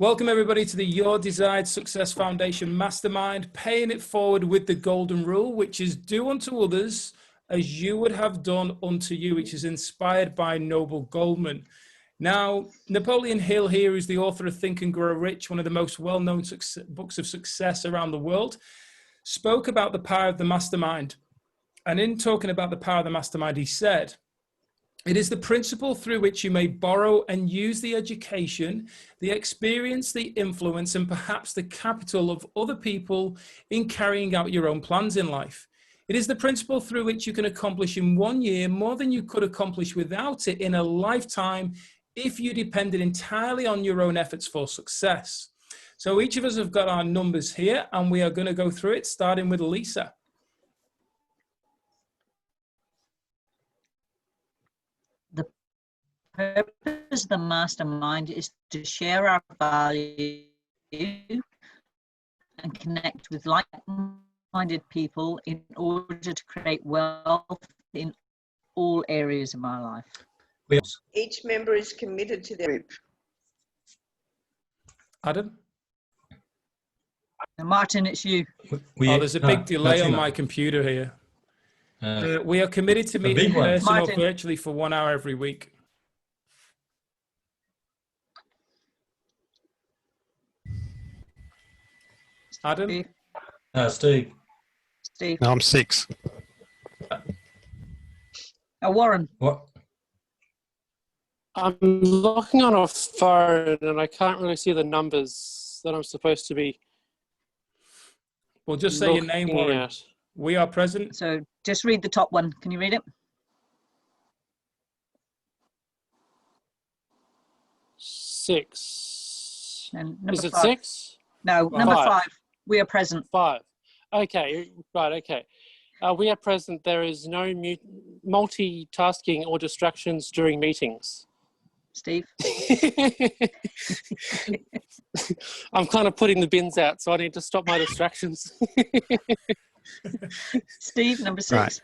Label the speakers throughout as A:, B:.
A: Welcome everybody to the Your Desired Success Foundation Mastermind, paying it forward with the golden rule, which is do unto others as you would have done unto you, which is inspired by Noble Goldman. Now, Napoleon Hill here is the author of Think and Grow Rich, one of the most well-known books of success around the world, spoke about the power of the mastermind. And in talking about the power of the mastermind, he said, it is the principle through which you may borrow and use the education, the experience, the influence, and perhaps the capital of other people in carrying out your own plans in life. It is the principle through which you can accomplish in 1 year more than you could accomplish without it in a lifetime if you depended entirely on your own efforts for success. So each of us have got our numbers here, and we are going to go through it, starting with Lisa.
B: The purpose of the mastermind is to share our value and connect with like-minded people in order to create wealth in all areas of my life.
C: Each member is committed to their group.
A: Adam?
B: Martin, it's you.
A: There's a big delay on my computer here. We are committed to meeting in person or virtually for 1 hour every week. Adam?
D: Steve.
B: Steve.
E: No, I'm 6.
B: Warren.
D: What?
F: I'm looking on a phone and I can't really see the numbers that I'm supposed to be.
A: Well, just say your name, Warren.
F: At.
A: We are present.
B: So just read the top one. Can you read it?
F: 6.
B: And number
F: Is it
B: 5.
F: 6?
B: No, number 5. We are present.
F: 5. Okay, right, okay. We are present. There is no multitasking or distractions during meetings.
B: Steve?
F: I'm kind of putting the bins out, so I need to stop my distractions.
B: Steve, number 6.
E: Right.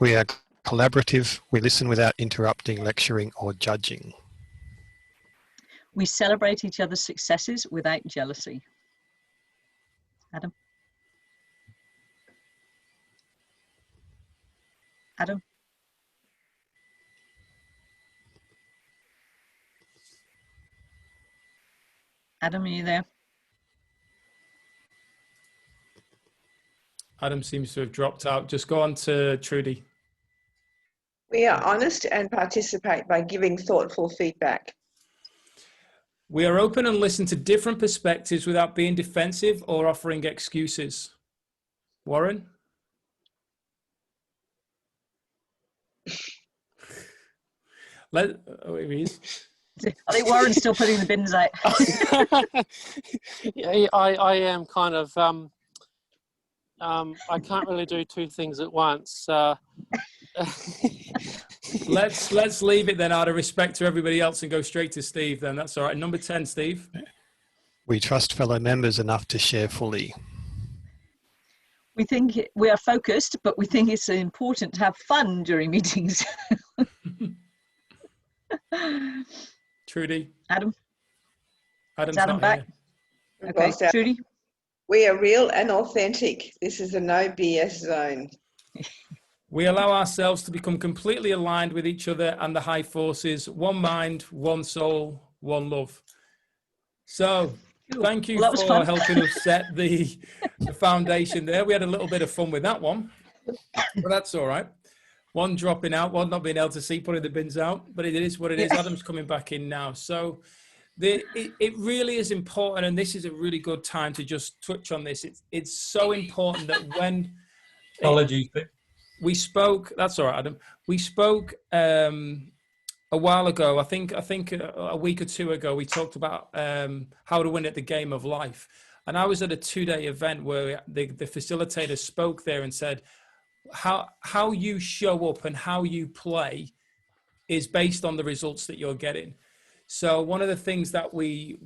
E: We are collaborative. We listen without interrupting, lecturing, or judging.
B: We celebrate each other's successes without jealousy. Adam? Adam? Adam, are you there?
A: Adam seems to have dropped out. Just go on to Trudy.
C: We are honest and participate by giving thoughtful feedback.
A: We are open and listen to different perspectives without being defensive or offering excuses. Warren? Here he is.
B: I think Warren's still putting the bins out.
F: Yeah, I am kind of, I can't really do 2 things at once.
A: Let's leave it then out of respect to everybody else and go straight to Steve then. That's all right. Number 10, Steve.
E: We trust fellow members enough to share fully.
B: We think we are focused, but we think it's important to have fun during meetings.
A: Trudy.
B: Adam?
A: Adam's
B: Is Adam
A: not
B: back?
A: here.
B: Okay, Trudy?
C: We are real and authentic. This is a no BS zone.
A: We allow ourselves to become completely aligned with each other and the high forces, one mind, one soul, one love. So thank you for helping us set the foundation there. We had a little bit of fun with that one, but that's all right. One dropping out, one not being able to see, putting the bins out, but it is what it is. Adam's coming back in now. So it really is important, and this is a really good time to just touch on this. It's so important that when...
D: Apologies.
A: We spoke, that's all right, Adam. We spoke a while ago, I think a week or 2 ago, we talked about how to win at the game of life. And I was at a 2-day event where the facilitator spoke there and said, how you show up and how you play is based on the results that you're getting. So one of the things that we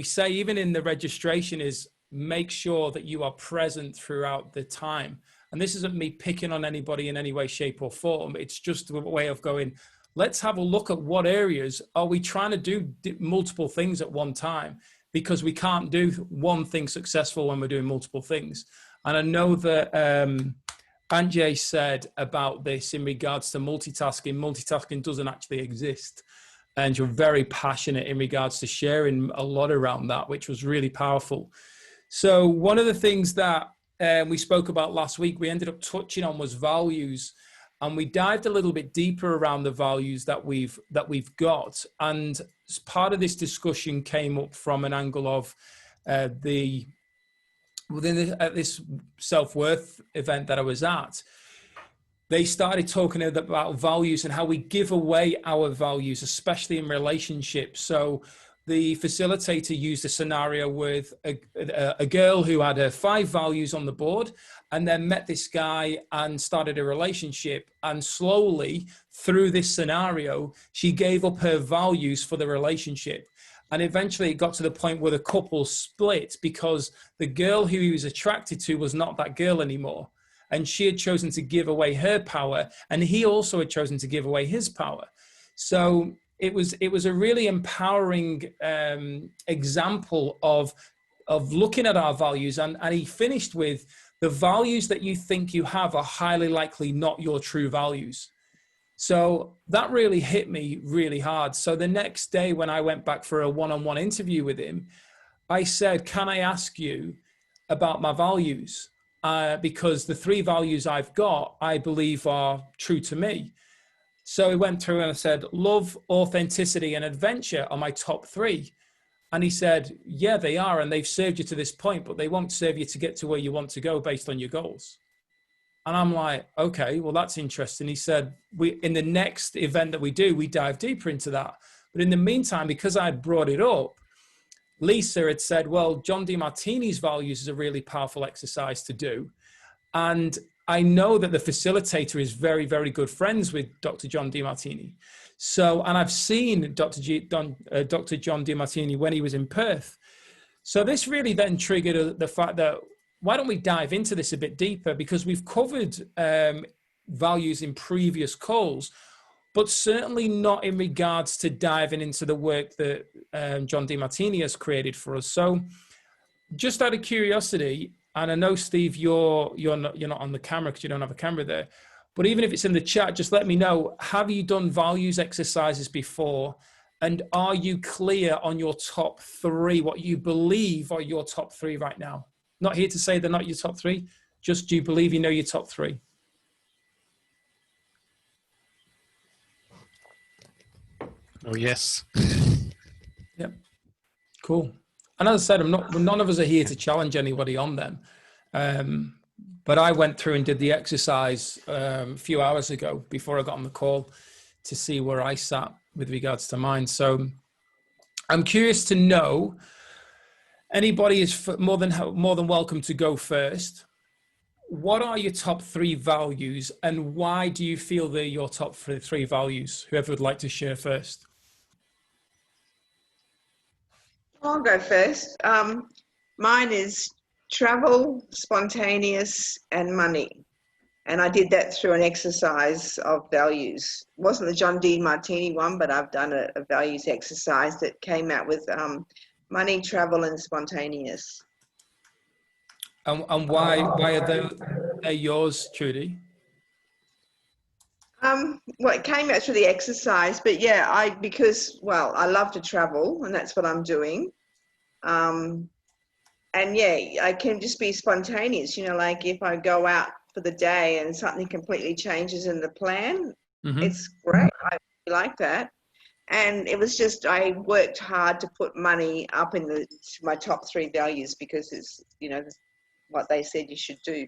A: say, even in the registration, is make sure that you are present throughout the time. And this isn't me picking on anybody in any way, shape or form. It's just a way of going, let's have a look at what areas are we trying to do multiple things at one time. because we can't do one thing successful when we're doing multiple things. And I know that Anjay said about this in regards to multitasking. Multitasking doesn't actually exist. And you're very passionate in regards to sharing a lot around that, which was really powerful. So one of the things that we spoke about last week, we ended up touching on was values. And we dived a little bit deeper around the values that we've got. And as part of this discussion came up from an angle of at this self-worth event that I was at. They started talking about values and how we give away our values, especially in relationships. So the facilitator used a scenario with a girl who had her 5 values on the board and then met this guy and started a relationship. And slowly through this scenario, she gave up her values for the relationship. And eventually it got to the point where the couple split because the girl who he was attracted to was not that girl anymore. And she had chosen to give away her power, and he also had chosen to give away his power. So it was a really empowering example of looking at our values. And he finished with, the values that you think you have are highly likely not your true values. So that really hit me really hard. So the next day when I went back for a one-on-one interview with him, I said, can I ask you about my values? Because the 3 values I've got, I believe are true to me. So he went through and I said, love, authenticity, and adventure are my top 3. And he said, yeah, they are. And they've served you to this point, but they won't serve you to get to where you want to go based on your goals. And I'm like, okay, well, that's interesting. He said, in the next event that we do, we dive deeper into that. But in the meantime, because I brought it up, Lisa had said, well, John DeMartini's values is a really powerful exercise to do. And I know that the facilitator is very, very good friends with Dr. John DeMartini. So, and I've seen Dr. John DeMartini when he was in Perth. So this really then triggered the fact that, why don't we dive into this a bit deeper? Because we've covered values in previous calls, but certainly not in regards to diving into the work that John DeMartini has created for us. So just out of curiosity, and I know, Steve, you're not on the camera because you don't have a camera there, but even if it's in the chat, just let me know, have you done values exercises before? And are you clear on your top 3, what you believe are your top 3 right now? Not here to say they're not your top 3, just do you believe you know your top 3?
E: Oh, yes.
A: Yep. Cool. And as I said, none of us are here to challenge anybody on them. But I went through and did the exercise a few hours ago before I got on the call to see where I sat with regards to mine. So I'm curious to know, anybody is more than welcome to go first. What are your top 3 values and why do you feel they're your top 3 values? Whoever would like to share first.
C: I'll go first. Mine is travel, spontaneous, and money. And I did that through an exercise of values. It wasn't the John DeMartini one, but I've done a values exercise that came out with money, travel, and spontaneous.
A: And why are they yours, Trudy?
C: Well, it came out through the exercise, but yeah, because I love to travel and that's what I'm doing. And yeah, I can just be spontaneous, like if I go out for the day and something completely changes in the plan, it's great. I like that. And it was just, I worked hard to put money up in my top 3 values because it's, what they said you should do.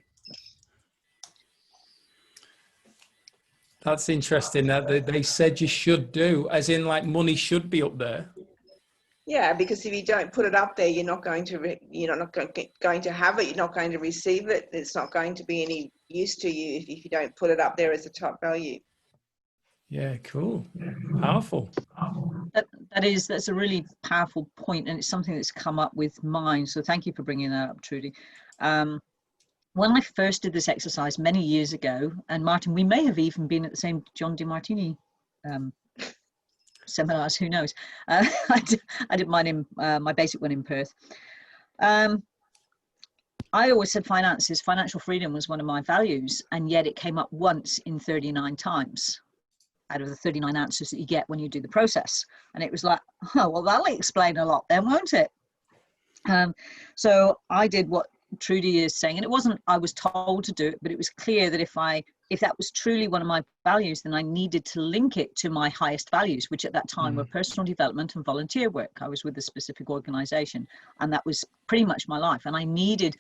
A: That's interesting that they said you should do, as in like money should be up there.
C: Yeah, because if you don't put it up there, you're not going to have it. You're not going to receive it. It's not going to be any use to you if you don't put it up there as a top value.
A: Yeah, cool. Powerful.
B: That's a really powerful point, and it's something that's come up with mine. So thank you for bringing that up, Trudy. When I first did this exercise many years ago, and Martin, we may have even been at the same John DeMartini seminars, who knows. I did mine in my basic one in Perth. I always said financial freedom was one of my values, and yet it came up once in 39 times out of the 39 answers that you get when you do the process. And it was like, oh, well, that'll explain a lot then, won't it? So I did what Trudy is saying, and it wasn't I was told to do it, but it was clear that if that was truly one of my values, then I needed to link it to my highest values, which at that time were personal development and volunteer work. I was with a specific organization, and that was pretty much my life. And I needed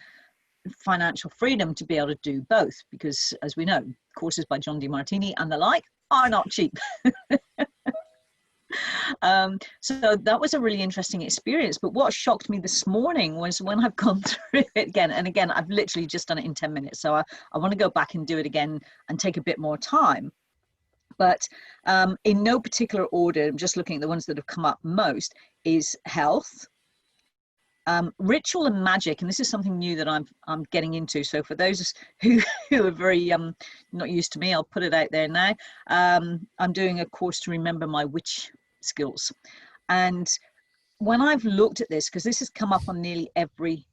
B: financial freedom to be able to do both, because as we know, courses by John DeMartini and the like are not cheap. So that was a really interesting experience. But what shocked me this morning was when I've gone through it again, and again, I've literally just done it in 10 minutes. So I want to go back and do it again and take a bit more time. But in no particular order, I'm just looking at the ones that have come up most, is health, ritual and magic. And this is something new that I'm getting into. So for those who are very not used to me, I'll put it out there now. I'm doing a course to remember my witch skills. And when I've looked at this, because this has come up on nearly every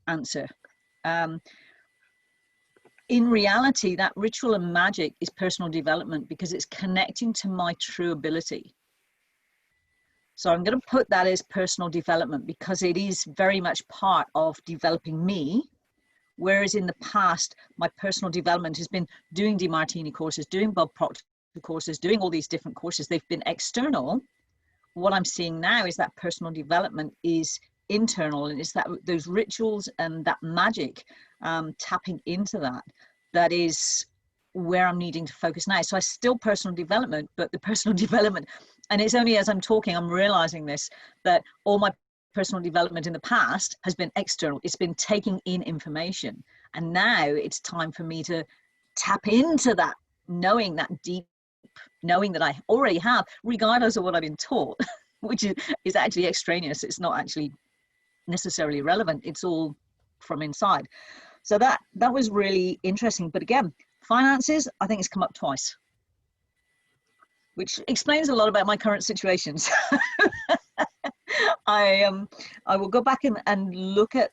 B: answer, in reality, that ritual and magic is personal development, because it's connecting to my true ability. So I'm going to put that as personal development, because it is very much part of developing me. Whereas in the past, my personal development has been doing DeMartini courses, doing Bob Proctor courses, doing all these different courses. They've been external. What I'm seeing now is that personal development is internal, and it's that those rituals and that magic, tapping into that is where I'm needing to focus now. So I still personal development, but the personal development, and it's only as I'm talking, I'm realizing this, that all my personal development in the past has been external. It's been taking in information. And now it's time for me to tap into that, knowing that deep knowing that I already have, regardless of what I've been taught, which is actually extraneous. It's not actually necessarily relevant. It's all from inside. So that was really interesting. But again, finances, I think it's come up twice, which explains a lot about my current situations. I will go back and look at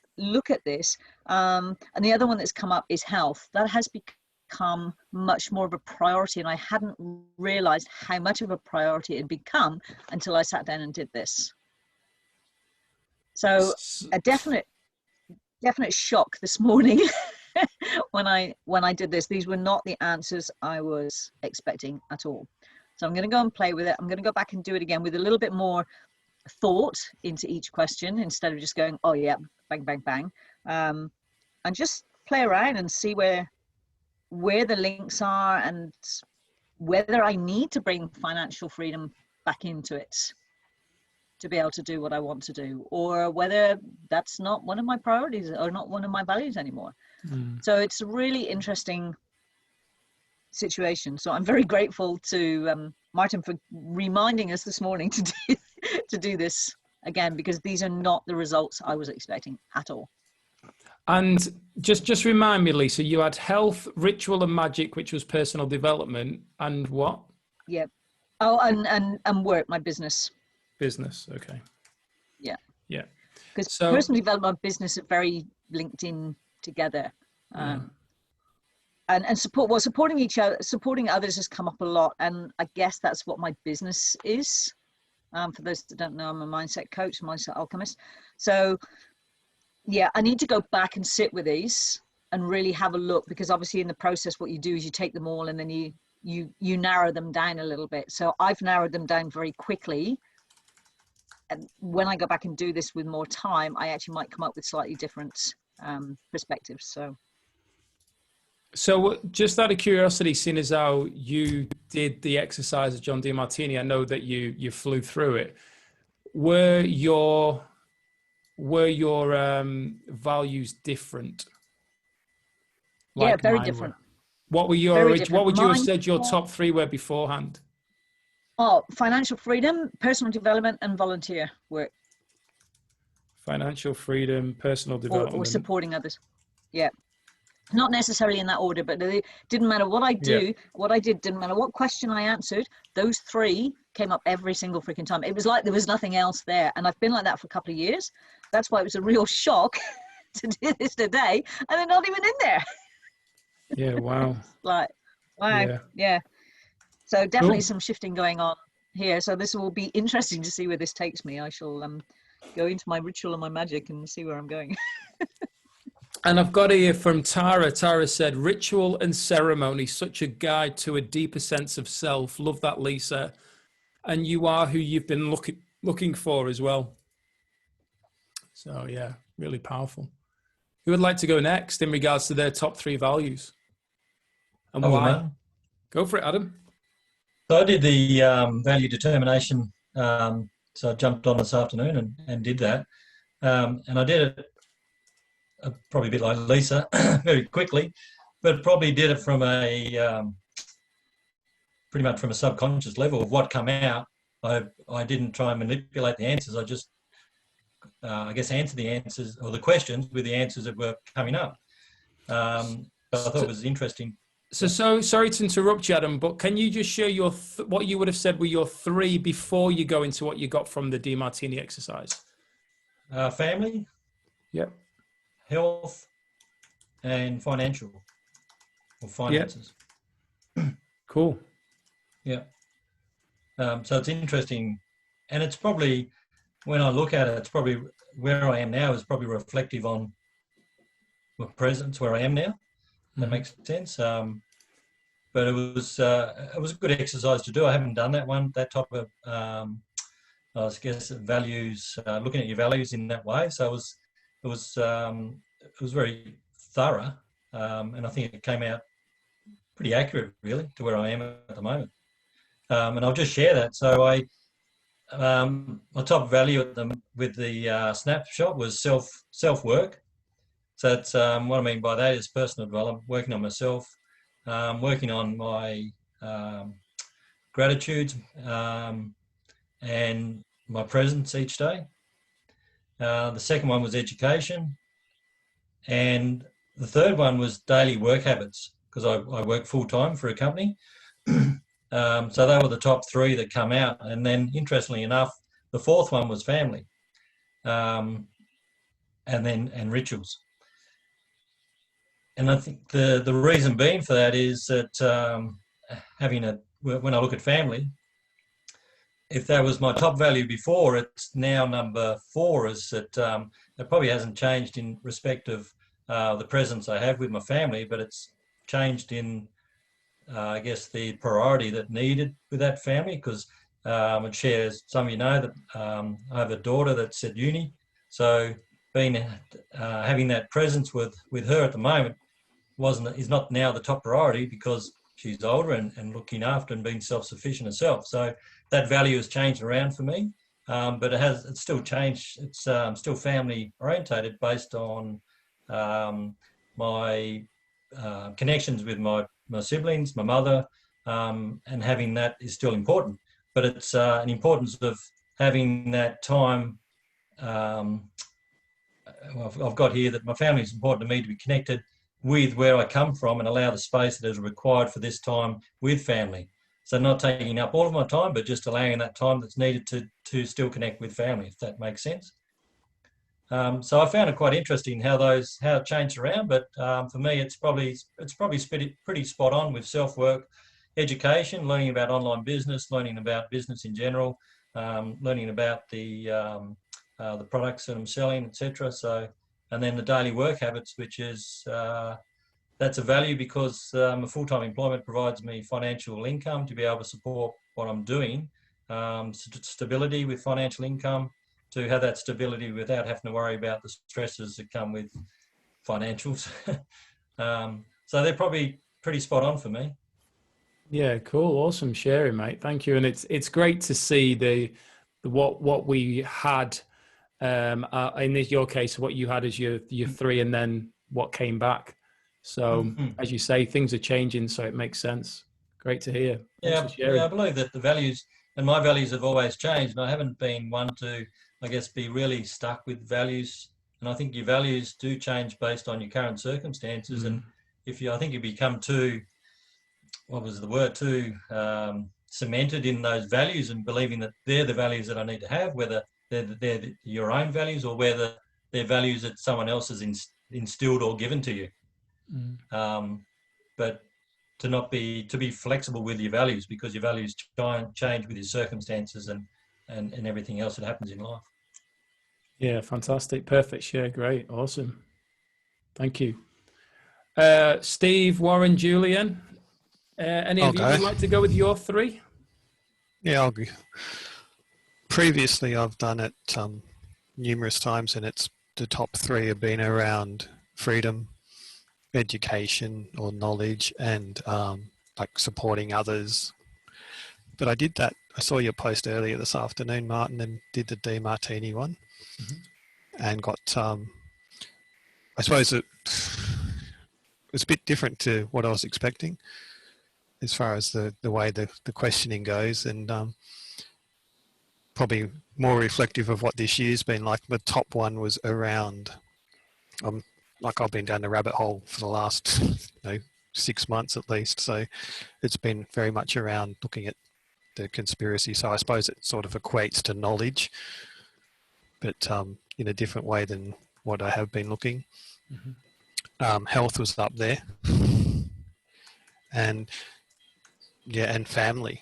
B: this. And the other one that's come up is health. That has become much more of a priority, and I hadn't realized how much of a priority it had become until I sat down and did this. So a definite shock this morning when I did this. These were not the answers I was expecting at all. So I'm going to go and play with it. I'm going to go back and do it again with a little bit more thought into each question, instead of just going, oh yeah, bang, bang, bang. And just play around and see where the links are, and whether I need to bring financial freedom back into it to be able to do what I want to do, or whether that's not one of my priorities or not one of my values anymore. So it's a really interesting situation. So I'm very grateful to Martin for reminding us this morning to do this again, because these are not the results I was expecting at all.
A: And just remind me, Lisa, you had health, ritual and magic, which was personal development, and what?
B: Yeah. Oh, and work, my business.
A: Business. Okay.
B: Yeah.
A: Yeah.
B: Because personal development and business are very linked in together. And supporting each other, supporting others has come up a lot. And I guess that's what my business is. For those that don't know, I'm a mindset coach, mindset alchemist. So yeah, I need to go back and sit with these and really have a look, because obviously in the process, what you do is you take them all and then you narrow them down a little bit. So I've narrowed them down very quickly. And when I go back and do this with more time, I actually might come up with slightly different perspectives.
A: So just out of curiosity, seeing as how you did the exercise of John DeMartini, I know that you flew through it. Were your values different?
B: Yeah, very different.
A: What were your what would you have said your top three were beforehand?
B: Oh, financial freedom, personal development, and volunteer work.
A: Financial freedom, personal development,
B: or supporting others. Yeah. not necessarily in that order, but it didn't matter what I do, what I did, didn't matter what question I answered. Those 3 came up every single freaking time. It was like there was nothing else there. And I've been like that for a couple of years. That's why it was a real shock to do this today. And they're not even in there.
A: Yeah, wow.
B: Like, wow. Yeah. So definitely some shifting going on here. So this will be interesting to see where this takes me. I shall go into my ritual and my magic and see where I'm going.
A: And I've got here from Tara. Tara said, ritual and ceremony, such a guide to a deeper sense of self. Love that, Lisa. And you are who you've been looking for as well. So yeah, really powerful. Who would like to go next in regards to their top 3 values? And why? Go for it, Adam.
D: So I did the value determination. So I jumped on this afternoon and did that. And I did it probably a bit like Lisa, very quickly, but probably did it from a pretty much from a subconscious level of what come out. I didn't try and manipulate the answers. I just, I guess, answered the answers or the questions with the answers that were coming up. But I thought it was interesting.
A: So sorry to interrupt you, Adam, but can you just share your what you would have said were your 3 before you go into what you got from the DeMartini exercise?
D: Family.
A: Yep.
D: Health and financial or finances.
A: Yep. Cool.
D: Yeah. So it's interesting, and it's probably, when I look at it, it's probably where I am now is probably reflective on my presence, where I am now. That makes sense. But it was a good exercise to do. I haven't done that type of I guess values, looking at your values in that way. So it was very thorough, and I think it came out pretty accurate, really, to where I am at the moment. And I'll just share that. So my top value with the snapshot was self work. So that's what I mean by that is personal development, working on myself, working on my gratitude and my presence each day. The second one was education. And the third one was daily work habits, because I work full-time for a company. So they were the top 3 that come out. And then, interestingly enough, the fourth one was family, and rituals. And I think the reason being for that is that when I look at family, if that was my top value before, it's now number 4, is that it probably hasn't changed in respect of the presence I have with my family, but it's changed in, I guess, the priority that needed with that family, because it shares, some of you know that I have a daughter that's at uni, so having that presence with her at the moment is not now the top priority, because she's older and looking after and being self-sufficient herself. So that value has changed around for me, but it's still changed. It's still family orientated based on my connections with my siblings, my mother, and having that is still important. But it's an importance of having that time. I've got here that my family is important to me, to be connected with where I come from and allow the space that is required for this time with family. So not taking up all of my time, but just allowing that time that's needed to still connect with family, if that makes sense. So I found it quite interesting how it changed around, but for me, it's probably pretty spot on with self-work, education, learning about online business, learning about business in general, learning about the products that I'm selling, etc. So, and then the daily work habits, which is that's a value because a full-time employment provides me financial income to be able to support what I'm doing, stability with financial income, to have that stability without having to worry about the stresses that come with financials. So they're probably pretty spot on for me.
A: Yeah, cool, awesome sharing, mate. Thank you, and it's great to see the what we had in your case, what you had as your 3, and then what came back. So as you say, things are changing, so it makes sense. Great to hear.
D: Yeah, I believe that the values and my values have always changed, and I haven't been one to, I guess, be really stuck with values. And I think your values do change based on your current circumstances, and I think you become too, what was the word, too cemented in those values and believing that they're the values that I need to have, whether they're your own values or whether they're values that someone else has instilled or given to you. But to be flexible with your values, because your values change with your circumstances and everything else that happens in life.
A: Yeah, fantastic. Perfect share. Great. Awesome. Thank you. Steve, Warren, Julian, any of you would like to go with your three?
E: Yeah, I'll go. Previously, I've done it numerous times, and the top three have been around freedom, education or knowledge, and like supporting others. But I did that. I saw your post earlier this afternoon, Martin, and did the DeMartini one, and got. I suppose it was a bit different to what I was expecting, as far as the way the questioning goes, and probably more reflective of what this year's been like. The top one was around, like I've been down the rabbit hole for the last 6 months at least, so it's been very much around looking at the conspiracy. So I suppose it sort of equates to knowledge, but in a different way than what I have been looking. Health was up there, and family.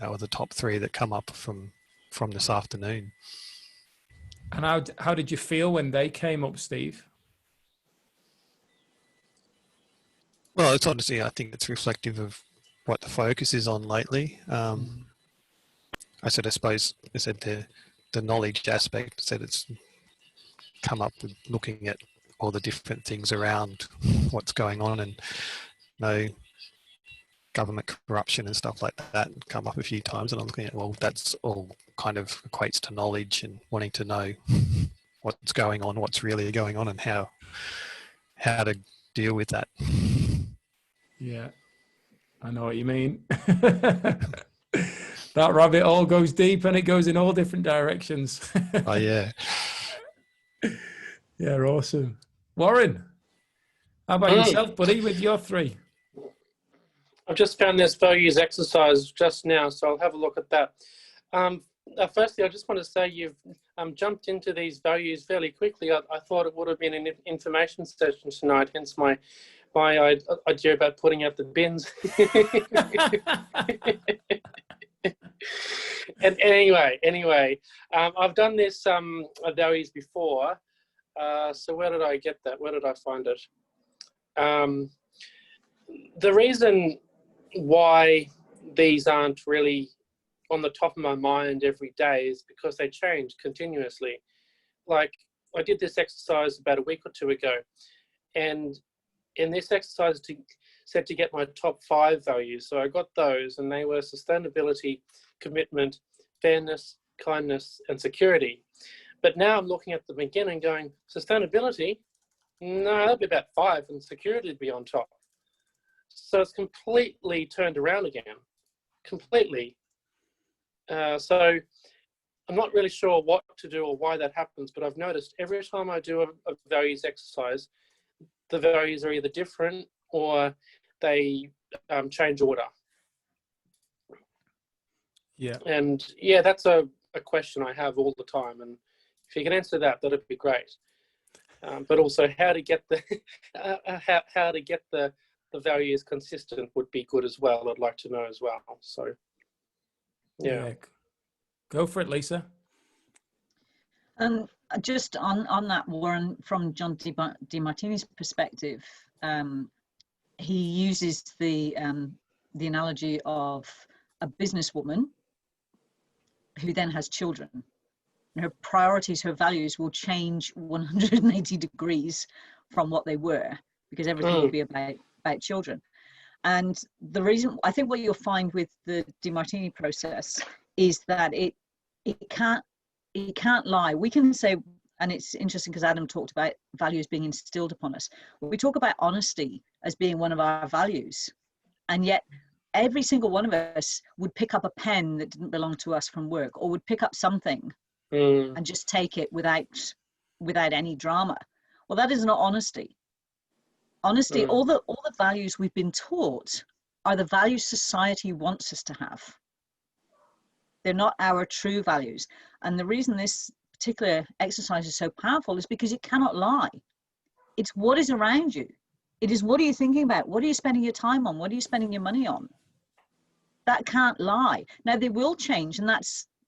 E: That were the top three that come up from this afternoon.
A: And how did you feel when they came up, Steve?
E: Well, it's honestly, I think it's reflective of what the focus is on lately. I suppose the knowledge aspect, said it's come up with looking at all the different things around what's going on, and government corruption and stuff like that come up a few times, and I'm looking at, well, that's all kind of equates to knowledge and wanting to know what's going on, what's really going on, and how to deal with that.
A: Yeah, I know what you mean. That rabbit hole goes deep and it goes in all different directions.
E: Oh yeah.
A: Yeah, awesome. Warren, how about yourself, buddy, with your three?
F: I've just found this values exercise just now, so I'll have a look at that. Firstly, I just want to say you've jumped into these values fairly quickly. I thought it would have been an information session tonight, hence my idea about putting out the bins. And anyway, I've done this values before. So where did I get that? Where did I find it? The reason why these aren't really on the top of my mind every day is because they change continuously. Like, I did this exercise about a week or two ago, and in this exercise said to get my top 5 values. So I got those, and they were sustainability, commitment, fairness, kindness, and security. But now I'm looking at them again and going, sustainability? No, that'd be about 5, and security would be on top. So it's completely turned around again, completely. So I'm not really sure what to do or why that happens, but I've noticed every time I do a values exercise, the values are either different or they change order.
A: Yeah.
F: And yeah, that's a question I have all the time. And if you can answer that, that'd be great. But also how to get the how to get the values consistent would be good as well. I'd like to know as well. So yeah.
A: Go for it, Lisa.
B: Just on that, Warren, from John DeMartini's perspective, he uses the analogy of a businesswoman who then has children. Her priorities, her values will change 180 degrees from what they were, because everything will be about children. And the reason, I think what you'll find with the DeMartini process is that it can't lie. We can say, and it's interesting because Adam talked about values being instilled upon us. We talk about honesty as being one of our values, and yet every single one of us would pick up a pen that didn't belong to us from work, or would pick up something and just take it without any drama. Well, that is not honesty. Honestly, all the values we've been taught are the values society wants us to have. They're not our true values. And the reason this particular exercise is so powerful is because it cannot lie. It's what is around you. It is, what are you thinking about? What are you spending your time on? What are you spending your money on? That can't lie. Now, they will change, and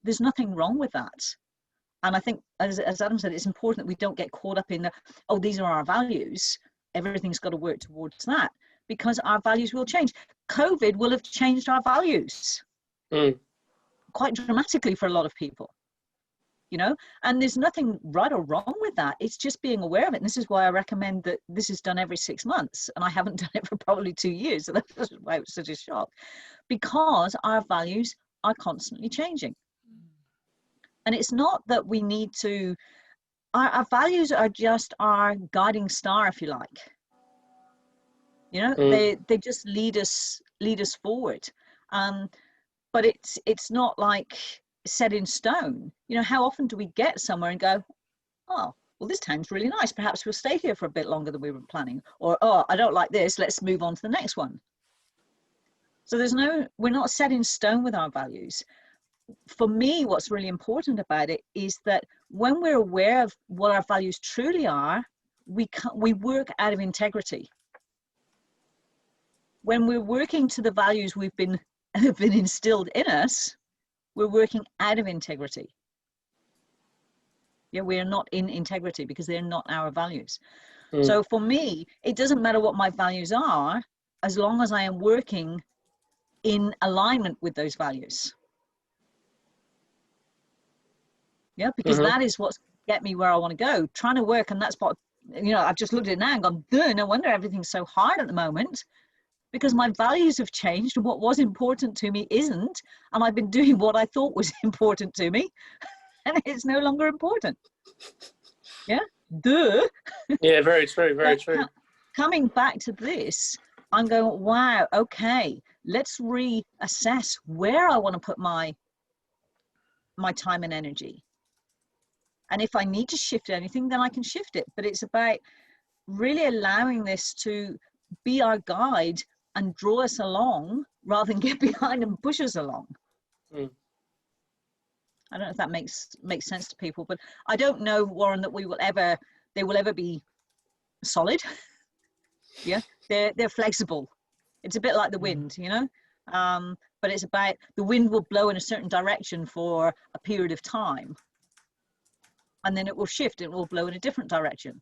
B: there's nothing wrong with that. And I think, as Adam said, it's important that we don't get caught up in the, oh, these are our values. Everything's got to work towards that, because our values will change. COVID will have changed our values quite dramatically for a lot of people, you know, and there's nothing right or wrong with that. It's just being aware of it. And this is why I recommend that this is done every 6 months. And I haven't done it for probably 2 years. So that's why it was such a shock, because our values are constantly changing. And it's not that we need to, our values are just our guiding star, if you like. You know, they just lead us forward. But it's not like set in stone. You know, how often do we get somewhere and go, oh, well, this town's really nice. Perhaps we'll stay here for a bit longer than we were planning. Or, oh, I don't like this. Let's move on to the next one. So we're not set in stone with our values. For me, what's really important about it is that when we're aware of what our values truly are, we work out of integrity. When we're working to the values have been instilled in us, we're working out of integrity. Yeah, we are not in integrity because they're not our values. So for me, it doesn't matter what my values are, as long as I am working in alignment with those values. Yeah, because that is what's get me where I want to go, trying to work. And that's what, you know, I've just looked at it now and gone, no wonder everything's so hard at the moment, because my values have changed and what was important to me isn't. And I've been doing what I thought was important to me and it's no longer important. Yeah,
F: Yeah, very true, very true.
B: Coming back to this, I'm going, wow, okay, let's reassess where I want to put my time and energy. And if I need to shift anything, then I can shift it. But it's about really allowing this to be our guide and draw us along rather than get behind and push us along. I don't know if that makes sense to people, but I don't know, Warren, that they will ever be solid. Yeah, they're flexible. It's a bit like the wind, you know, but it's about the wind will blow in a certain direction for a period of time, and then it will shift. It will blow in a different direction.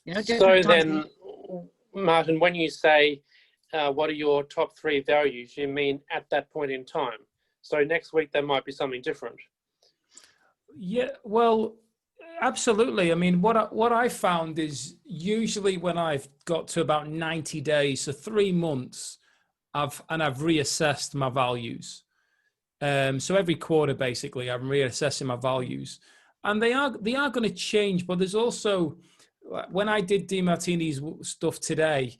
B: You know.
F: So then, Martin, when you say what are your top 3 values, you mean at that point in time. So next week there might be something different.
A: Yeah, well, absolutely. I mean, what I found is usually when I've got to about 90 days, so 3 months, I've reassessed my values. So every quarter, basically, I'm reassessing my values, and they are going to change. But there's also, when I did DeMartini's stuff today,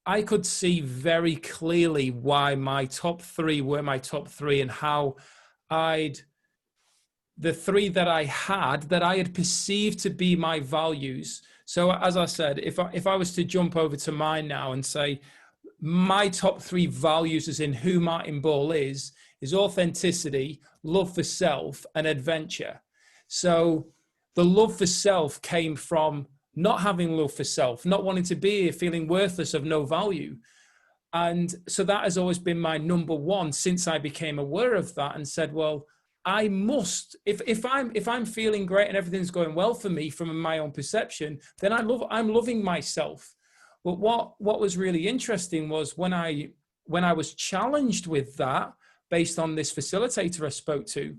A: I could see very clearly why my top 3 were my top 3 and how the 3 that I had perceived to be my values. So as I said, if I was to jump over to mine now and say my top 3 values as in who Martin Ball is authenticity, love for self, and adventure. So the love for self came from not having love for self, not wanting to be here, feeling worthless, of no value. And so that has always been my number 1 since I became aware of that and said, well, I must, if I'm feeling great and everything's going well for me from my own perception, then I'm loving myself. But what was really interesting was when I was challenged with that, based on this facilitator I spoke to,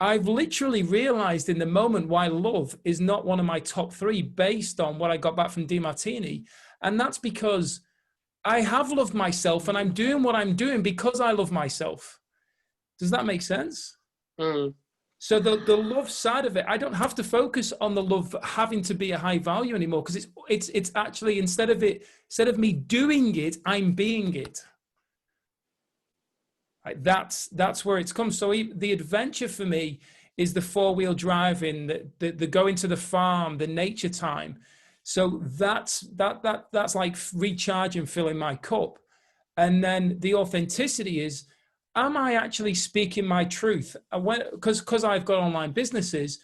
A: I've literally realized in the moment why love is not one of my top 3 based on what I got back from DeMartini. And that's because I have loved myself and I'm doing what I'm doing because I love myself. Does that make sense? So the love side of it, I don't have to focus on the love having to be a high value anymore, because it's actually, instead of me doing it, I'm being it. That's where it's come. So the adventure for me is the 4-wheel driving, the going to the farm, the nature time. So that's like recharging, filling my cup. And then the authenticity is, am I actually speaking my truth? Because I've got online businesses,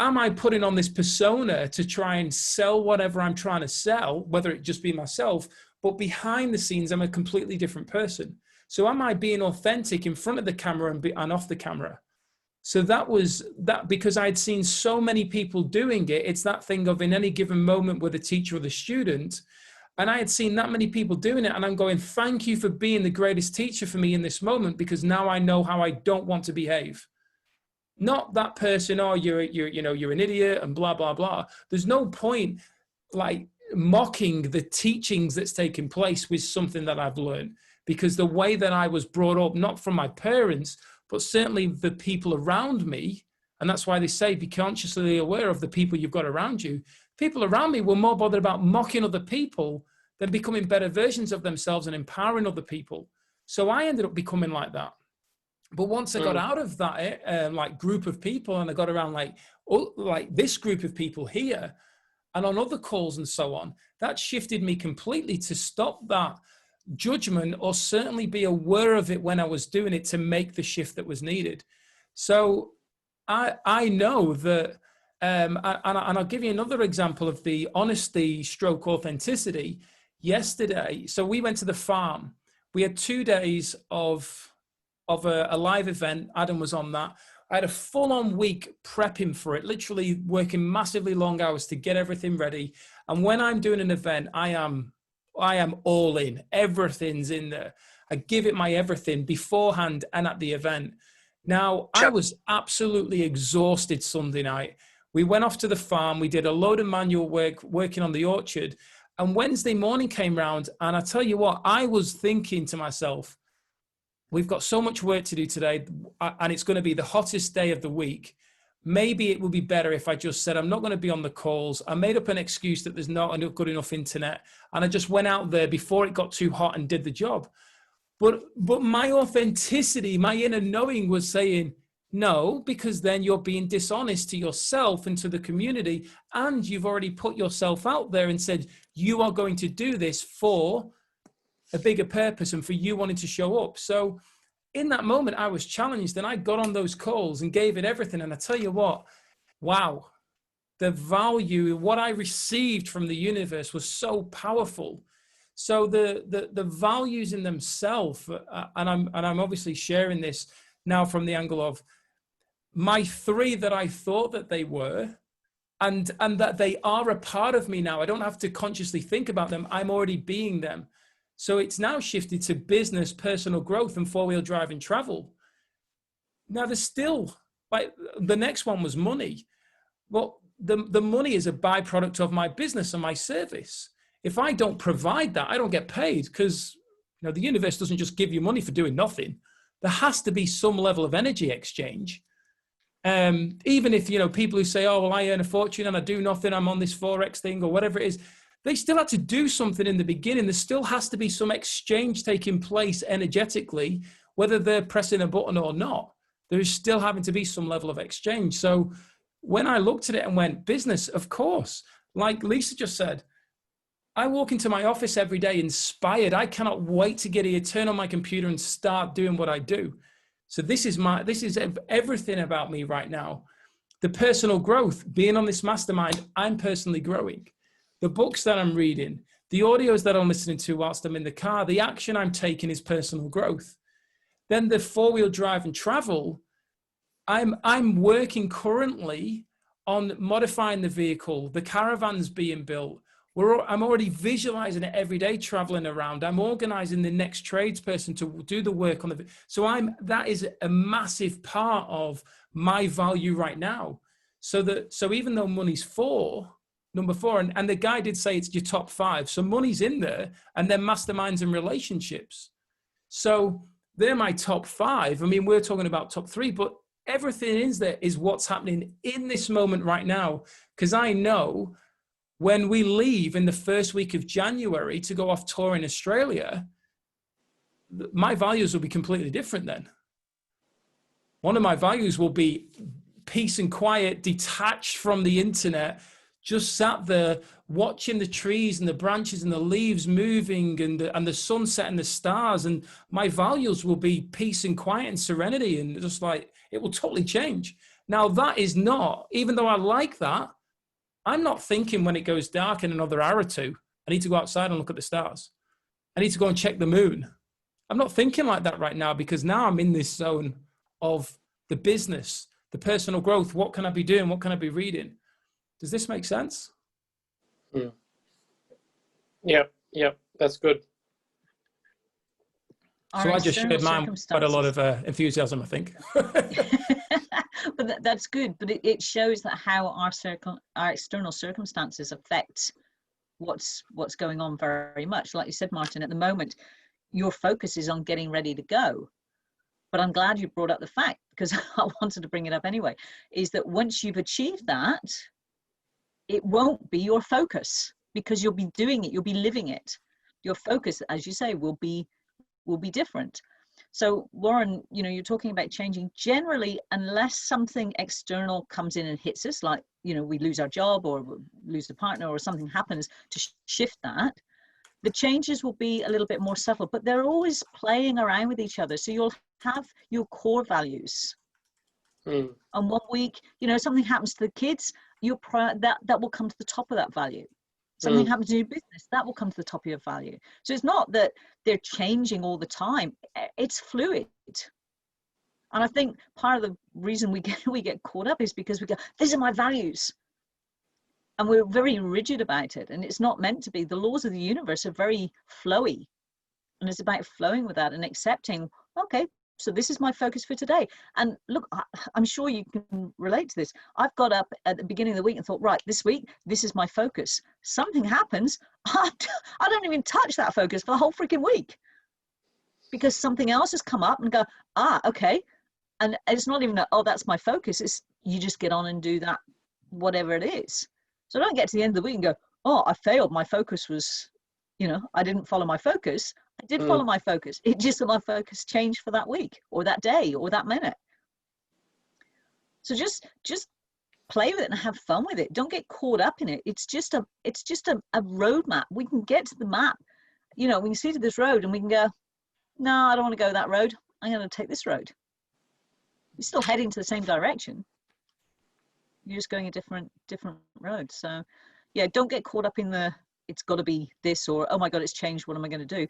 A: am I putting on this persona to try and sell whatever I'm trying to sell, whether it just be myself, but behind the scenes, I'm a completely different person. So am I being authentic in front of the camera and off the camera? So that was that, because I'd seen so many people doing it. It's that thing of in any given moment with a teacher or the student, and I had seen that many people doing it, and I'm going, thank you for being the greatest teacher for me in this moment, because now I know how I don't want to behave. Not that person, oh, you're an idiot and blah, blah, blah. There's no point like mocking the teachings that's taken place with something that I've learned, because the way that I was brought up, not from my parents, but certainly the people around me, and that's why they say be consciously aware of the people you've got around you. People around me were more bothered about mocking other people than becoming better versions of themselves and empowering other people. So I ended up becoming like that. But once I got out of that like group of people, and I got around like this group of people here and on other calls and so on, that shifted me completely to stop that judgment, or certainly be aware of it when I was doing it, to make the shift that was needed. So I know that, and I'll give you another example of the honesty stroke authenticity. Yesterday, so we went to the farm. We had 2 days of a live event. Adam was on that. I had a full-on week prepping for it, literally working massively long hours to get everything ready. And when I'm doing an event, I am all in. Everything's in there. I give it my everything beforehand and at the event. Now, I was absolutely exhausted Sunday night. We went off to the farm. We did a load of manual work, working on the orchard. And Wednesday morning came round, and I tell you what, I was thinking to myself, we've got so much work to do today, and it's going to be the hottest day of the week. Maybe it would be better if I just said, I'm not going to be on the calls. I made up an excuse that there's not enough good enough internet. And I just went out there before it got too hot and did the job. But my authenticity, my inner knowing was saying, no, because then you're being dishonest to yourself and to the community. And you've already put yourself out there and said, you are going to do this for a bigger purpose and for you wanting to show up. So in that moment, I was challenged, and I got on those calls and gave it everything. And I tell you what, wow, the value, what I received from the universe was so powerful. So the values in themselves, and I'm obviously sharing this now from the angle of my 3 that I thought that they were, and that they are a part of me now. I don't have to consciously think about them. I'm already being them. So it's now shifted to business, personal growth, and 4-wheel drive and travel. Now there's still, like, the next one was money. Well, the money is a byproduct of my business and my service. If I don't provide that, I don't get paid, because the universe doesn't just give you money for doing nothing. There has to be some level of energy exchange. Even if, people who say, oh, well, I earn a fortune and I do nothing, I'm on this Forex thing or whatever it is, they still had to do something in the beginning. There still has to be some exchange taking place energetically, whether they're pressing a button or not. There is still having to be some level of exchange. So when I looked at it and went, business, of course, like Lisa just said, I walk into my office every day inspired. I cannot wait to get here, turn on my computer and start doing what I do. So this is everything about me right now. The personal growth, being on this mastermind, I'm personally growing. The books that I'm reading, the audios that I'm listening to whilst I'm in the car, the action I'm taking is personal growth. Then the 4-wheel drive and travel, I'm working currently on modifying the vehicle, the caravans being built. I'm already visualizing it every day, traveling around. I'm organizing the next tradesperson to do the work on the. So that is a massive part of my value right now. So even though money's number 4, and the guy did say it's your top 5. So money's in there, and then masterminds and relationships. So they're my top 5. I mean, we're talking about top 3, but everything in there is what's happening in this moment right now. Because I know when we leave in the first week of January to go off tour in Australia, my values will be completely different then. One of my values will be peace and quiet, detached from the internet, just sat there watching the trees and the branches and the leaves moving and the sunset and the stars. And my values will be peace and quiet and serenity. And just like, it will totally change. Now that is not, even though I like that, I'm not thinking when it goes dark in another hour or two, I need to go outside and look at the stars. I need to go and check the moon. I'm not thinking like that right now, because now I'm in this zone of the business, the personal growth. What can I be doing? What can I be reading? Does this make sense?
F: Yeah, that's good.
A: So I just shared mine with quite a lot of enthusiasm, I think.
B: But that's good. But it shows that how our external circumstances affect what's going on very much. Like you said, Martin, at the moment, your focus is on getting ready to go. But I'm glad you brought up the fact, because I wanted to bring it up anyway, is that once you've achieved that, it won't be your focus, because you'll be doing it, you'll be living it. Your focus, as you say, will be different. So Warren, you're talking about changing. Generally, unless something external comes in and hits us, like, we lose our job or lose a partner or something happens to shift that, the changes will be a little bit more subtle, but they're always playing around with each other. So you'll have your core values. And 1 week, something happens to the kids, that will come to the top of that value. Something happens to your business, that will come to the top of your value. So it's not that they're changing all the time. It's fluid. And I think part of the reason we get caught up is because we go, these are my values. And we're very rigid about it. And it's not meant to be. The laws of the universe are very flowy. And it's about flowing with that and accepting, okay, so this is my focus for today. And look, I'm sure you can relate to this. I've got up at the beginning of the week and thought, right, this week, this is my focus. Something happens, I don't even touch that focus for the whole freaking week, because something else has come up and go, okay. And it's not even, that's my focus. It's you just get on and do that, whatever it is. So don't get to the end of the week and go, I failed. My focus was, I didn't follow my focus. I did follow my focus. It just that my focus changed for that week or that day or that minute. So just play with it and have fun with it. Don't get caught up in it. It's just a roadmap. We can get to the map. We can see to this road and we can go, no, I don't want to go that road. I'm going to take this road. You're still heading to the same direction. You're just going a different road. So yeah, don't get caught up in it's got to be this, or, oh my God, it's changed. What am I going to do?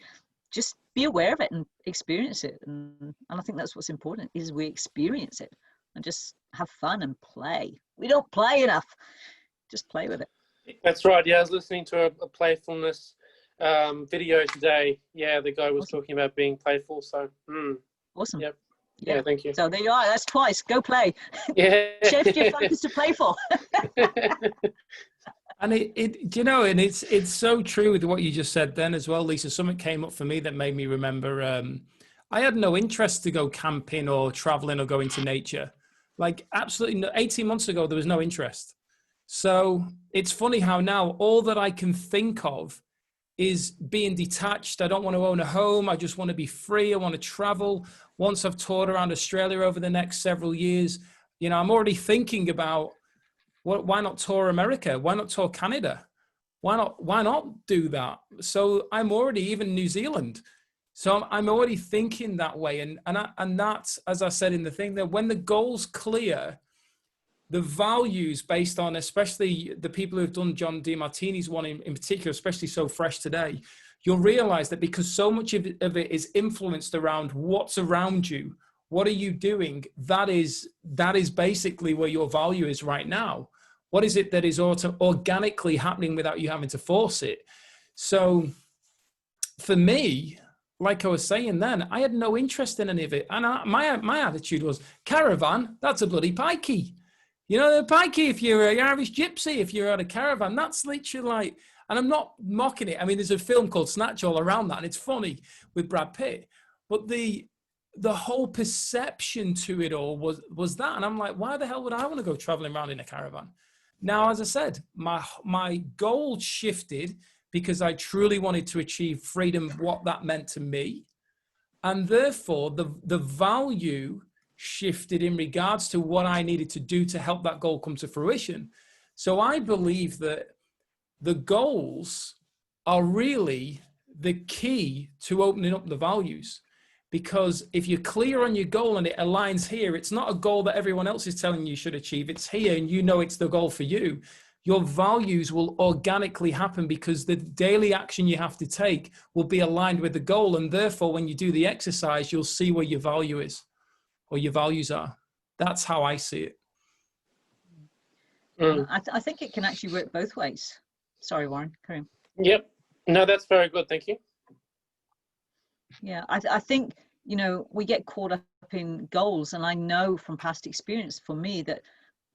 B: Just be aware of it and experience it. And I think that's what's important, is we experience it and just have fun and play. We don't play enough. Just play with it.
F: That's right. Yeah, I was listening to a playfulness video today. Yeah, the guy was talking about being playful. So,
B: awesome.
F: Yep. Yeah, thank you.
B: So there you are. That's twice. Go play.
F: Yeah.
B: Shift your focus to playful.
A: And it's so true with what you just said then as well, Lisa. Something came up for me that made me remember. I had no interest to go camping or traveling or go into nature. Like absolutely no, 18 months ago, there was no interest. So it's funny how now all that I can think of is being detached. I don't want to own a home. I just want to be free. I want to travel. Once I've toured around Australia over the next several years, I'm already thinking about, why not tour America? Why not tour Canada? Why not do that? So I'm already, even New Zealand. So I'm already thinking that way. And that's, as I said in the thing, that when the goal's clear, the values based on, especially the people who've done John DeMartini's one in particular, especially so fresh today, you'll realize that because so much of it is influenced around what's around you, what are you doing? That is basically where your value is right now. What is it that is organically happening without you having to force it? So for me, like I was saying then, I had no interest in any of it. And my attitude was, caravan, that's a bloody pikey. The pikey, if you're an Irish gypsy, if you're at a caravan, that's literally like, and I'm not mocking it. I mean, there's a film called Snatch all around that, and it's funny with Brad Pitt. But the whole perception to it all was that. And I'm like, why the hell would I want to go traveling around in a caravan? Now, as I said, my goal shifted because I truly wanted to achieve freedom, what that meant to me. And therefore, the value shifted in regards to what I needed to do to help that goal come to fruition. So I believe that the goals are really the key to opening up the values. Because if you're clear on your goal and it aligns here, it's not a goal that everyone else is telling you should achieve. It's here and you know it's the goal for you. Your values will organically happen because the daily action you have to take will be aligned with the goal. And therefore, when you do the exercise, you'll see where your value is or your values are. That's how I see it.
B: I think it can actually work both ways. Sorry, Warren, carry on.
F: Yep. No, that's very good. Thank you.
B: Yeah, I think, you know, we get caught up in goals, and I know from past experience for me that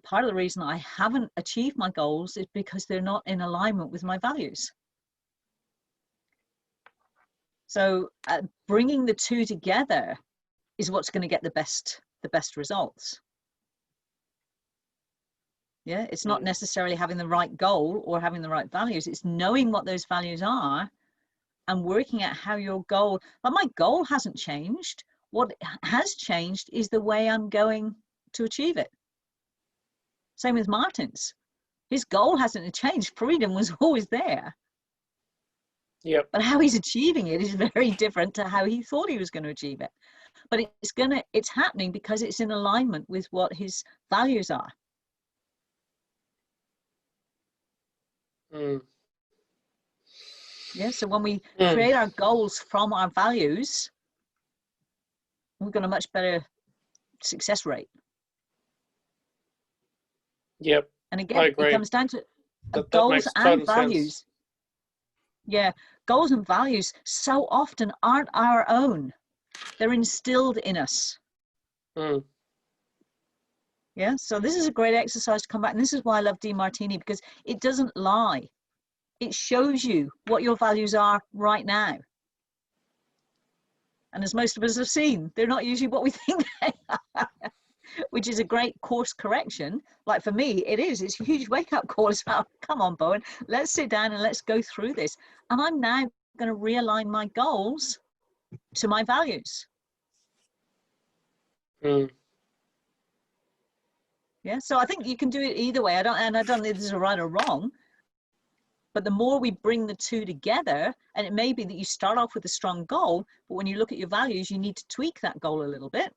B: part of the reason I haven't achieved my goals is because they're not in alignment with my values. So bringing the two together is what's going to get the best results. Yeah, it's not necessarily having the right goal or having the right values. It's knowing what those values are and working out how your goal, but my goal hasn't changed. What has changed is the way I'm going to achieve it. Same with Martin's. His goal hasn't changed. Freedom was always there.
F: Yep.
B: But how he's achieving it is very different to how he thought he was going to achieve it. But it's happening because it's in alignment with what his values are. Yeah, so when we create our goals from our values, we've got a much better success rate.
F: Yep.
B: And again, it comes down to goals and values. Sense. Yeah, goals and values so often aren't our own. They're instilled in us. Yeah, so this is a great exercise to come back. And this is why I love DeMartini, because it doesn't lie. It shows you what your values are right now. And as most of us have seen, they're not usually what we think they are, which is a great course correction. Like for me, it is. It's a huge wake-up call as well. Come on, Bowen, let's sit down and let's go through this. And I'm now going to realign my goals to my values. Yeah, so I think you can do it either way. I don't think there's a right or wrong. But the more we bring the two together, and it may be that you start off with a strong goal, but when you look at your values, you need to tweak that goal a little bit.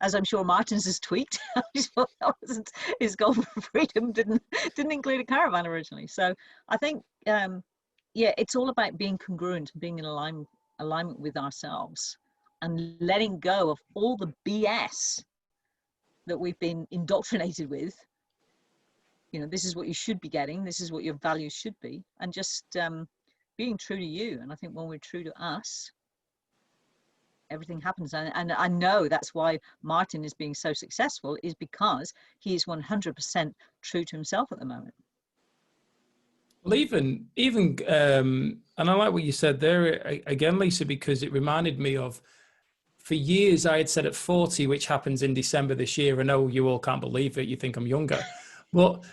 B: As I'm sure Martin's has tweaked. His goal for freedom didn't include a caravan originally. So I think, yeah, it's all about being congruent, being in alignment with ourselves and letting go of all the BS that we've been indoctrinated with. You know, this is what you should be getting. This is what your values should be. And just being true to you. And I think when we're true to us, everything happens. And I know that's why Martin is being so successful, is because he is 100% true to himself at the moment.
A: Well, even, and I like what you said there again, Lisa, because it reminded me of, for years I had said at 40, which happens in December this year. I know you all can't believe it. You think I'm younger. But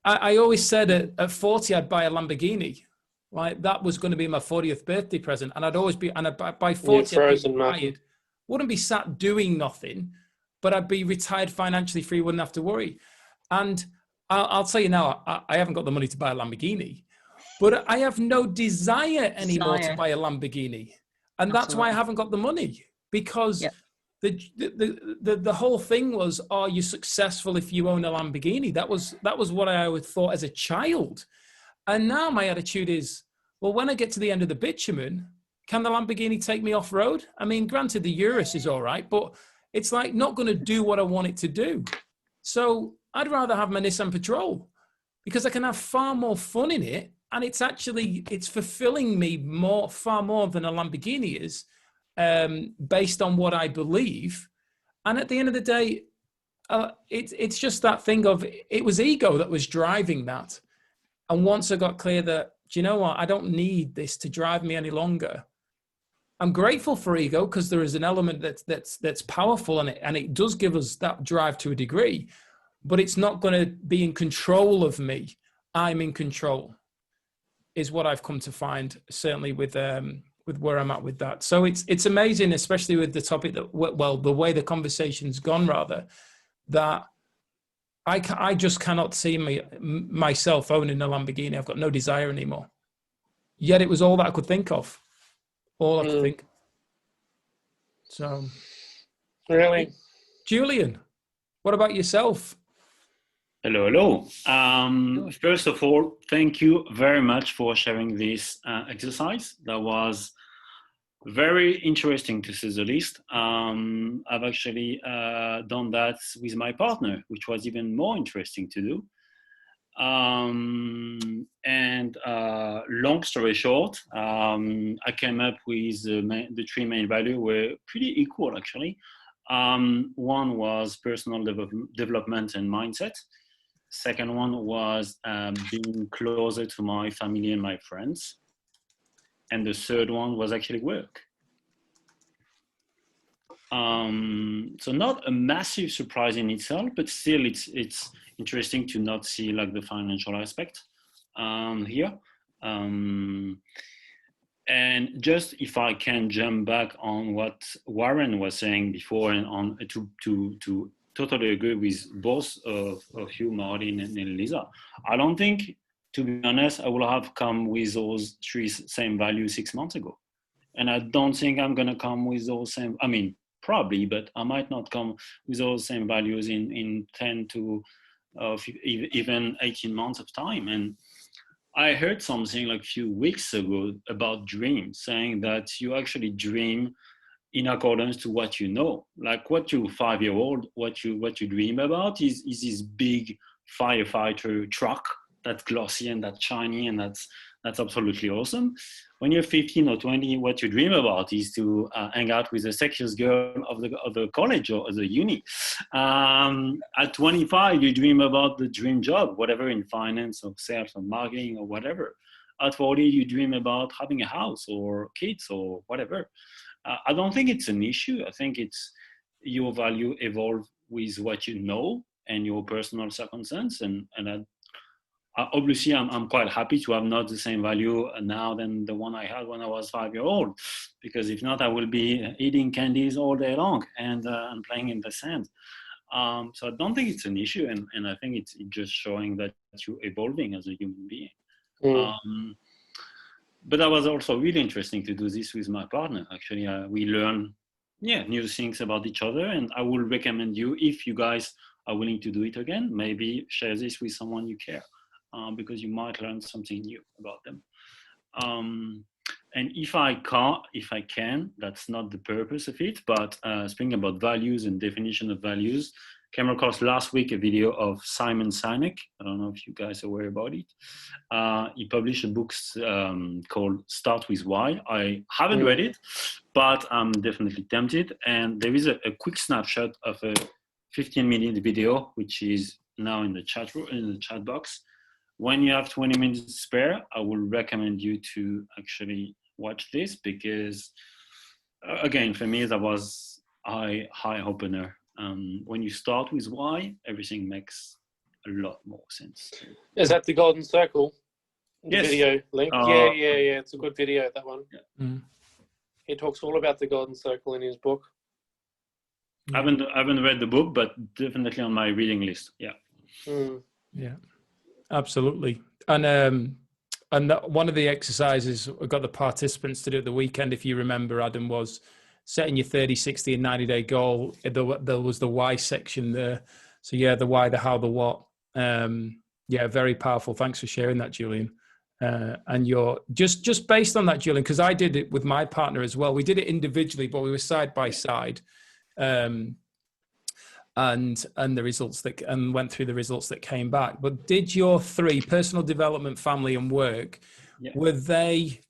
A: I always said at 40, I'd buy a Lamborghini. Right? That was going to be my 40th birthday present. And I'd always be, and by 40, I'd be retired. Wouldn't be sat doing nothing, but I'd be retired financially free, wouldn't have to worry. And I'll tell you now, I haven't got the money to buy a Lamborghini, but I have no desire anymore to buy a Lamborghini. And that's why I haven't got the money, because the whole thing was, are you successful if you own a Lamborghini? That was what I always thought as a child. And now my attitude is, well, when I get to the end of the bitumen, can the Lamborghini take me off road? I mean, granted, the Urus is all right, but it's like not going to do what I want it to do. So I'd rather have my Nissan Patrol, because I can have far more fun in it. And it's fulfilling me far more than a Lamborghini is, based on what I believe. And at the end of the day, it's just that thing of, it was ego that was driving that. And once I got clear that, do you know what, I don't need this to drive me any longer. I'm grateful for ego, because there is an element that's powerful in it, and it does give us that drive to a degree, but it's not going to be in control of me. I'm in control, is what I've come to find, certainly with where I'm at with that. So it's amazing, especially with the topic that, well, the way the conversation's gone, rather, that I just cannot see myself owning a Lamborghini. I've got no desire anymore. Yet it was all that I could think of. All I could think. So,
F: Really?
A: Julian, what about yourself?
G: Hello, hello. First of all, thank you very much for sharing this exercise. That was very interesting, to say the least. I've actually done that with my partner, which was even more interesting to do. And long story short, I came up with the three main values were pretty equal, actually. One was personal development and mindset. Second one was being closer to my family and my friends. And the third one was actually work. So not a massive surprise in itself, but still it's interesting to not see like the financial aspect here. And just if I can jump back on what Warren was saying before, and on to totally agree with both of you, Martin and Lisa. I don't think, to be honest, I will have come with those three same values 6 months ago. And I don't think I'm gonna come with those same, I mean, probably, but I might not come with those same values in 10 to even 18 months of time. And I heard something like a few weeks ago about dreams, saying that you actually dream in accordance to what you know. Like what you 5-year-old, what you dream about is this big firefighter truck that's glossy and that's shiny and that's absolutely awesome. When you're 15 or 20, what you dream about is to hang out with the sexiest girl of the college or the uni. At 25, you dream about the dream job, whatever, in finance or sales or marketing or whatever. At 40, you dream about having a house or kids or whatever. I don't think it's an issue. I think it's your value evolve with what you know and your personal circumstance. And obviously, I'm quite happy to have not the same value now than the one I had when I was 5-year-old, because if not, I will be eating candies all day long and playing in the sand. So I don't think it's an issue, and I think it's just showing that you're evolving as a human being. But that was also really interesting to do this with my partner. Actually, we learn new things about each other, and I will recommend you, if you guys are willing to do it again, maybe share this with someone you care. Because you might learn something new about them. And if I can, that's not the purpose of it, but speaking about values and definition of values, came across last week a video of Simon Sinek. I don't know if you guys are aware about it. He published a book called Start With Why. I haven't read it, but I'm definitely tempted. And there is a quick snapshot of a 15-minute video, which is now in the chat box. When you have 20 minutes spare, I would recommend you to actually watch this, because again, for me, that was a high opener. When you start with why, everything makes a lot more sense.
F: Is that the Golden Circle? The
G: Yes.
F: video link? Yeah. It's a good video, that one.
G: Yeah.
F: He talks all about the Golden Circle in his book.
G: I haven't read the book, but definitely on my reading list. Yeah.
A: Yeah. Absolutely. And one of the exercises we got the participants to do at the weekend, if you remember, Adam, was setting your 30, 60 and 90-day goal. There was the why section there. So yeah, the why, the how, the what. Very powerful. Thanks for sharing that, Julian. And you're just based on that, Julian, because I did it with my partner as well. We did it individually, but we were side by side. And the results and went through the results that came back. But did your three, personal development, family and work, were they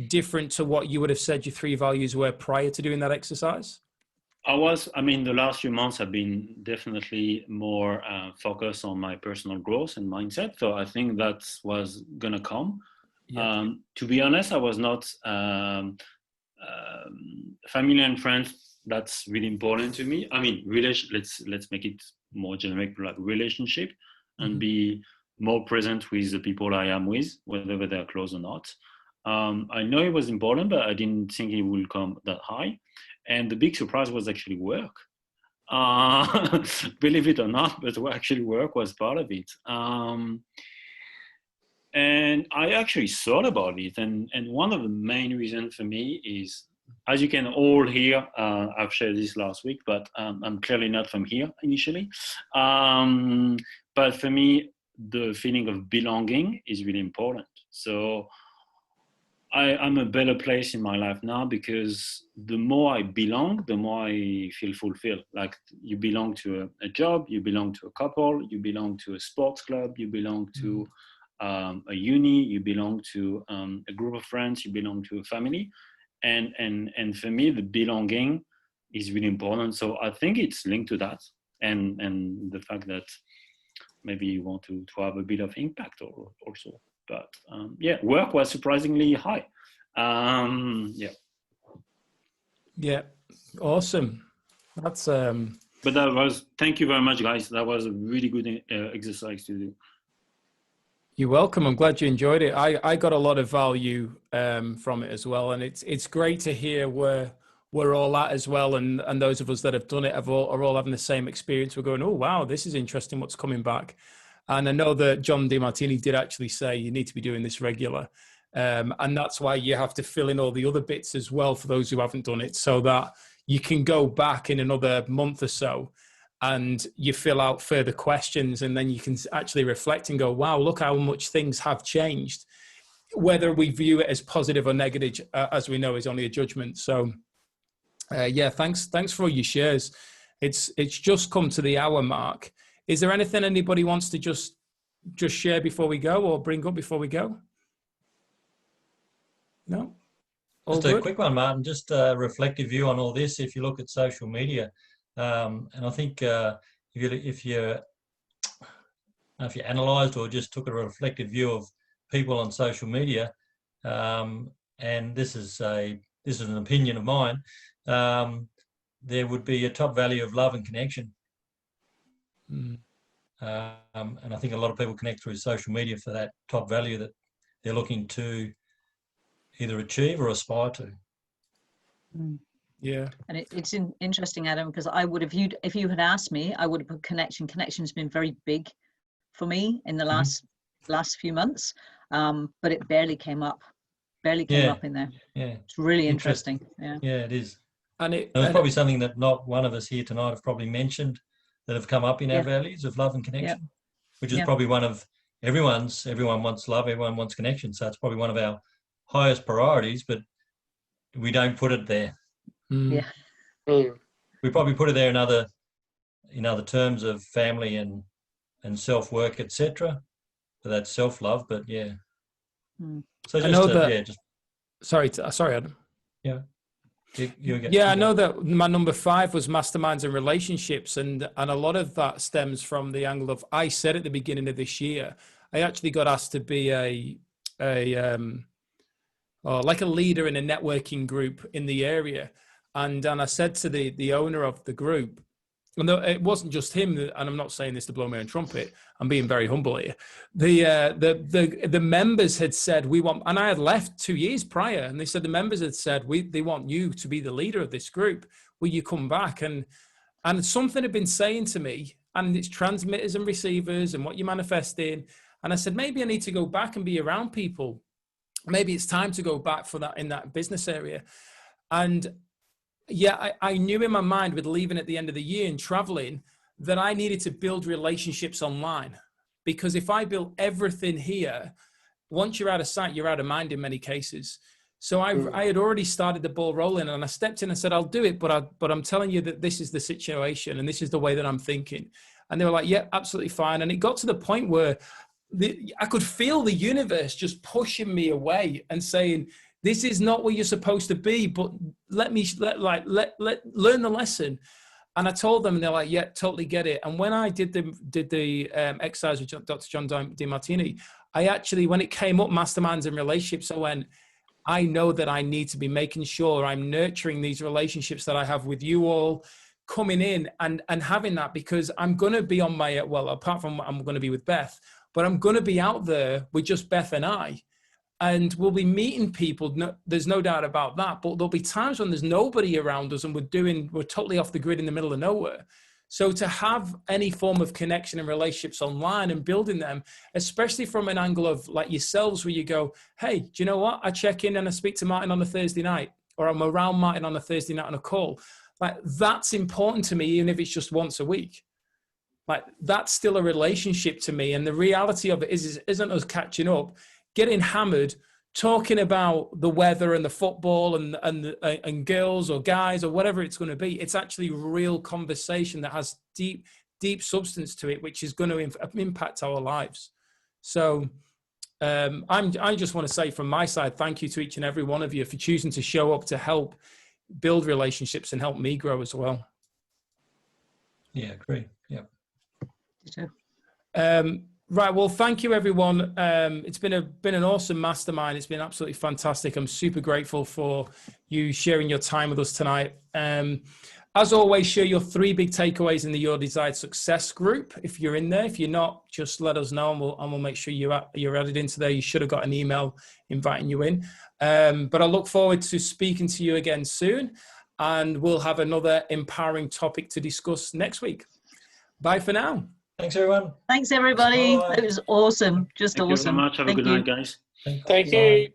A: different to what you would have said your three values were prior to doing that exercise?
G: The last few months have been definitely more focused on my personal growth and mindset. So I think that was going to come. To be honest, I was not family and friends. That's really important to me. I mean, let's make it more generic, like relationship, and be more present with the people I am with, whether they're close or not. I know it was important, but I didn't think it would come that high. And the big surprise was actually work. believe it or not, but actually work was part of it. And I actually thought about it, and one of the main reasons for me is, as you can all hear, I've shared this last week, but I'm clearly not from here initially. But for me, the feeling of belonging is really important. So I'm a better place in my life now, because the more I belong, the more I feel fulfilled. Like, you belong to a job, you belong to a couple, you belong to a sports club, you belong to a uni, you belong to a group of friends, you belong to a family. And for me, the belonging is really important. So I think it's linked to that, and the fact that maybe you want to have a bit of impact also. But yeah, work was surprisingly high. Yeah.
A: Yeah, awesome. That's
G: But that was, thank you very much, guys. That was a really good exercise to do.
A: You're welcome. I'm glad you enjoyed it. I got a lot of value from it as well, and it's great to hear where we're all at as well, and those of us that have done it are all having the same experience. We're going, oh wow, this is interesting. What's coming back? And I know that John DiMartini did actually say you need to be doing this regular, and that's why you have to fill in all the other bits as well for those who haven't done it, so that you can go back in another month or so and you fill out further questions, and then you can actually reflect and go, wow, look how much things have changed. Whether we view it as positive or negative, as we know, is only a judgment. So yeah, thanks for all your shares. It's just come to the hour mark. Is there anything anybody wants to just share before we go, or bring up before we go? No? All
D: just a
A: good?
D: quick one, Martin, just a reflective view on all this. If you look at social media, and I think if you analysed or just took a reflective view of people on social media, and this is an opinion of mine, there would be a top value of love and connection. And I think a lot of people connect through social media for that top value that they're looking to either achieve or aspire to.
A: Yeah.
B: And it's interesting, Adam, because I would have, if you had asked me, I would have put connection. Connection's been very big for me in the last few months, but it barely came up in there.
D: Yeah,
B: it's really interesting. Yeah,
D: it is.
A: And
D: there's probably something that not one of us here tonight have probably mentioned that have come up in our values of love and connection, which is probably one of everyone wants love, everyone wants connection. So it's probably one of our highest priorities, but we don't put it there.
B: Yeah.
D: We probably put it there in other terms of family and self-work, etc. So that's self-love, but yeah. So
A: sorry, Adam.
D: Yeah.
A: I know that my number 5 was masterminds and relationships, and a lot of that stems from the angle of, I said at the beginning of this year, I actually got asked to be like a leader in a networking group in the area, and I said to the owner of the group, and it wasn't just him, and I'm not saying this to blow my own trumpet, I'm being very humble here. The members had said, we want, and I had left 2 years prior, and they said the members had said, they want you to be the leader of this group. Will you come back? And something had been saying to me, and it's transmitters and receivers and what you're manifesting. And I said, maybe I need to go back and be around people. Maybe it's time to go back for that in that business area. And yeah, I knew in my mind with leaving at the end of the year and traveling that I needed to build relationships online, because if I built everything here, once you're out of sight, you're out of mind in many cases. So I had already started the ball rolling, and I stepped in and said, I'll do it, but I'm telling you that this is the situation and this is the way that I'm thinking. And they were like, yeah, absolutely fine. And it got to the point where I could feel the universe just pushing me away and saying, this is not where you're supposed to be, but let learn the lesson. And I told them, and they're like, yeah, totally get it. And when I did the exercise with Dr. John DiMartini, I actually, when it came up, masterminds and relationships, I went, I know that I need to be making sure I'm nurturing these relationships that I have with you all, coming in and having that, because I'm going to be on my, apart from I'm going to be with Beth, but I'm going to be out there with just Beth and I. and we'll be meeting people. No, there's no doubt about that. But there'll be times when there's nobody around us and we're totally off the grid in the middle of nowhere. So to have any form of connection and relationships online and building them, especially from an angle of like yourselves, where you go, hey, do you know what? I check in and I speak to Martin on a Thursday night, or I'm around Martin on a Thursday night on a call. Like, that's important to me, even if it's just once a week. Like, that's still a relationship to me. And the reality of it isn't us catching up, getting hammered, talking about the weather and the football and girls or guys or whatever it's going to be. It's actually real conversation that has deep substance to it, which is going to impact our lives. So I just want to say from my side, thank you to each and every one of you for choosing to show up to help build relationships and help me grow as well.
D: Yeah, agree. Yeah.
A: Right. Well, thank you, everyone. It's been an awesome mastermind. It's been absolutely fantastic. I'm super grateful for you sharing your time with us tonight. As always, share your 3 big takeaways in the Your Desired Success group. If you're in there, if you're not, just let us know, and we'll make sure you're added into there. You should have got an email inviting you in. But I look forward to speaking to you again soon, and we'll have another empowering topic to discuss next week. Bye for now.
D: Thanks, everyone.
B: Thanks, everybody.
D: Bye.
B: It was awesome. Just
G: Thank
B: awesome.
G: you very much. Have a
B: Thank
G: good
B: you.
G: night, guys.
F: Thank you.